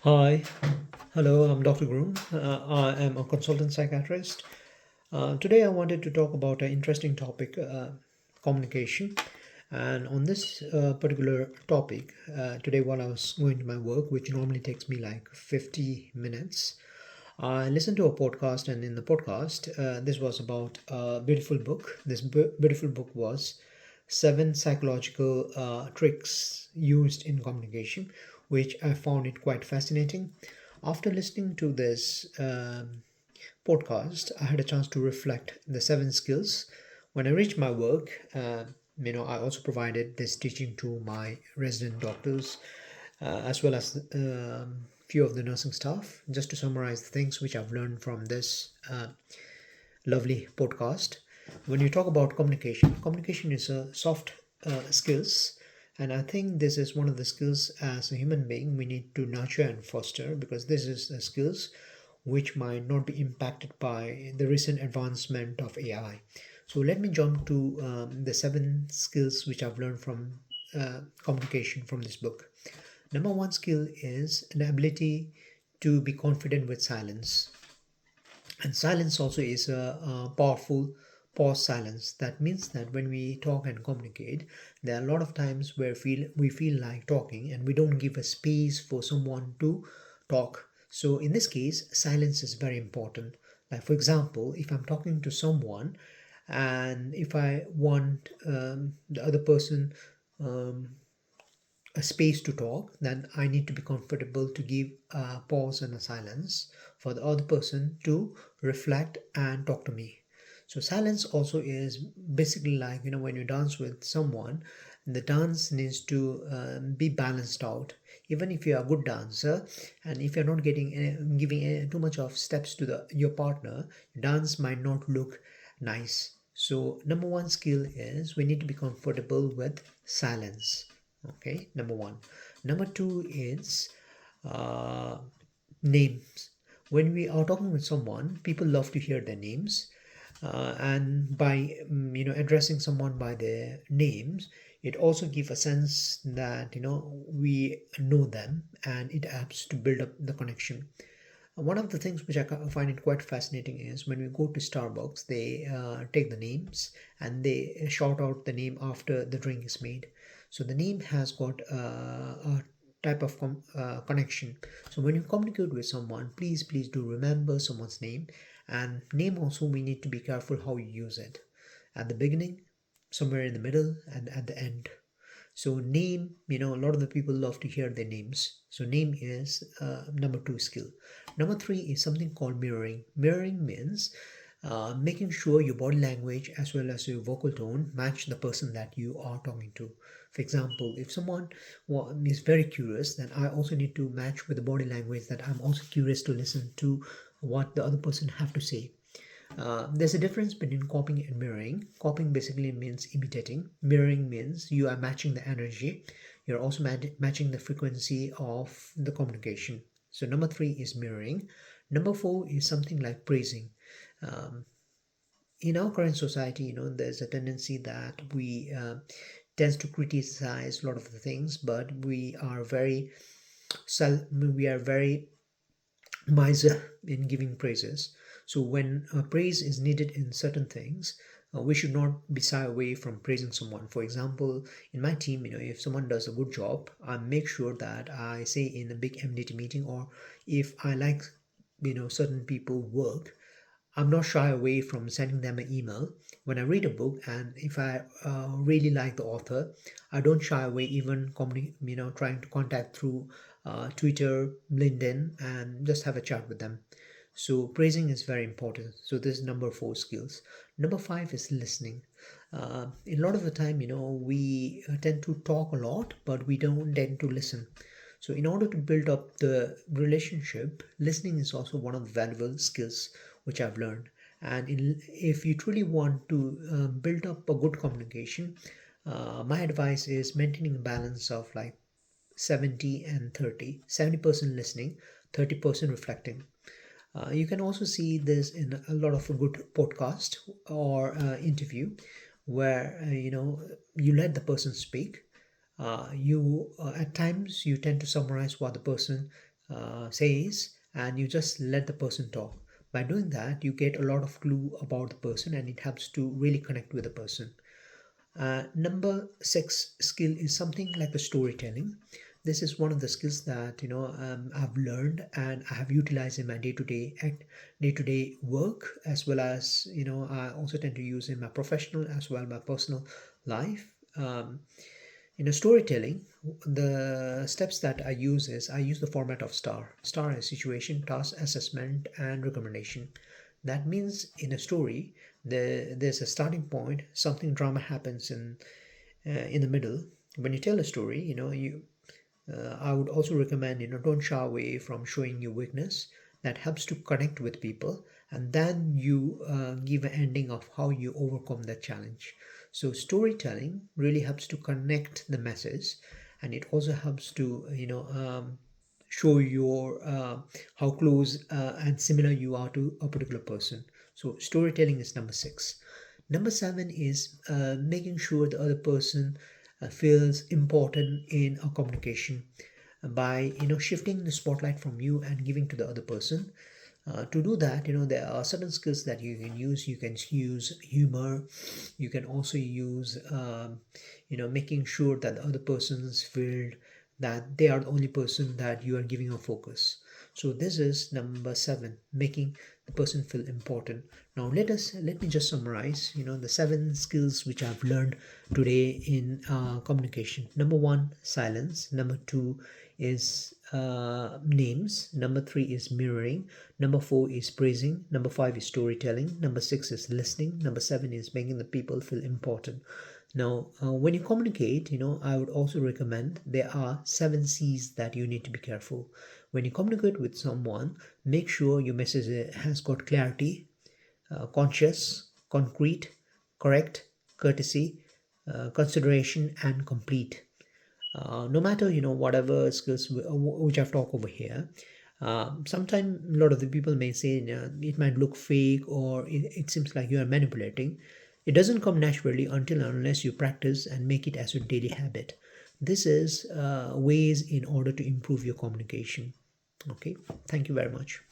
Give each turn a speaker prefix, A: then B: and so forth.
A: Hi, hello, I'm Dr. Groom. I am a consultant psychiatrist. Today, I wanted to talk about an interesting topic, communication. And on this particular topic, today, while I was going to my work, which normally takes me like 50 minutes, I listened to a podcast, and in the podcast, this was about a beautiful book. This beautiful book was Seven Psychological Tricks Used in Communication, which I found it quite fascinating. After listening to this podcast, I had a chance to reflect the seven skills. When I reached my work, I also provided this teaching to my resident doctors as well as few of the nursing staff, just to summarize the things which I've learned from this lovely podcast. When you talk about communication, communication is a soft skills, and I think this is one of the skills as a human being we need to nurture and foster, because this is the skills which might not be impacted by the recent advancement of AI. So let me jump to the seven skills which I've learned from communication from this book. Number one skill is an ability to be confident with silence. And silence also is a powerful pause silence. That means that when we talk and communicate, there are a lot of times where we feel like talking and we don't give a space for someone to talk. So in this case, silence is very important. Like for example, if I'm talking to someone and if I want the other person um, a space to talk, then I need to be comfortable to give a pause and a silence for the other person to reflect and talk to me. So silence also is basically like when you dance with someone, the dance needs to be balanced out. Even if you're a good dancer, and if you're not giving too much of steps to the your partner, dance might not look nice. So number one skill is we need to be comfortable with silence. Okay, number one. Number two is uh, names. When we are talking with someone, people love to hear their names, and by addressing someone by their names, it also gives a sense that we know them, and it helps to build up the connection. One of the things which find it quite fascinating is when we go to Starbucks, they take the names and they shout out the name after the drink is made. So the name has got a type of connection. So when you communicate with someone, please do remember someone's name. And name also, we need to be careful how you use it. At the beginning, somewhere in the middle, and at the end. So name, a lot of the people love to hear their names. So name is number two skill. Number three is something called mirroring. Mirroring means making sure your body language as well as your vocal tone match the person that you are talking to. For example, if someone is very curious, then I also need to match with the body language that I'm also curious to listen to what the other person have to say. There's a difference between copying and mirroring. Copying basically means imitating. Mirroring means you are matching the energy. You're also matching the frequency of the communication. So number three is mirroring. Number four is something like praising. Um, in our current society, there's a tendency that we tends to criticize a lot of the things, but we are very miser in giving praises. So when praise is needed in certain things, we should not be shy away from praising someone. For example, in my team, if someone does a good job, I make sure that I say in a big MDT meeting, or if I like certain people work, I'm not shy away from sending them an email. When I read a book and if I really like the author, I don't shy away even trying to contact through Twitter, LinkedIn, and just have a chat with them. So praising is very important. So this is number four skills. Number five is listening. A lot of the time, we tend to talk a lot, but we don't tend to listen. So in order to build up the relationship, listening is also one of the valuable skills which I've learned. And if you truly want to build up a good communication, my advice is maintaining a balance of like 70 and 30. 70% listening, 30% reflecting. You can also see this in a lot of a good podcast or interview where you let the person speak. You At times you tend to summarize what the person says, and you just let the person talk. By doing that, you get a lot of clue about the person, and it helps to really connect with the person. Number six skill is something like the storytelling. This is one of the skills that I've learned and I have utilized in my day-to-day work, as well as I also tend to use in my professional as well my personal life. Storytelling, the steps that I use is I use the format of STAR. STAR is situation, task, assessment, and recommendation. That means in a story, there's a starting point, something drama happens in the middle. When you tell a story, I would also recommend, don't shy away from showing your weakness. That helps to connect with people, and then you give an ending of how you overcome that challenge. So storytelling really helps to connect the message, and it also helps to show your how close and similar you are to a particular person. So storytelling is number six. Number seven is making sure the other person feels important in our communication by shifting the spotlight from you and giving to the other person. To do that, there are certain skills that you can use. You can use humor. You can also use making sure that the other person's feel that they are the only person that you are giving a focus. So this is number seven, making the person feel important. Now let me just summarize the seven skills which I've learned today in communication. Number one, silence. Number two is names. Number three is mirroring. Number four is praising. Number five is storytelling. Number six is listening. Number seven is making the people feel important. Now, when you communicate, I would also recommend there are seven C's that you need to be careful. When you communicate with someone, make sure your message has got clarity, conscious, concrete, correct, courtesy, consideration, and complete. No matter whatever skills which I've talked over here, sometimes a lot of the people may say it might look fake, or it seems like you are manipulating. It doesn't come naturally until and unless you practice and make it as your daily habit. This is ways in order to improve your communication. Okay, thank you very much.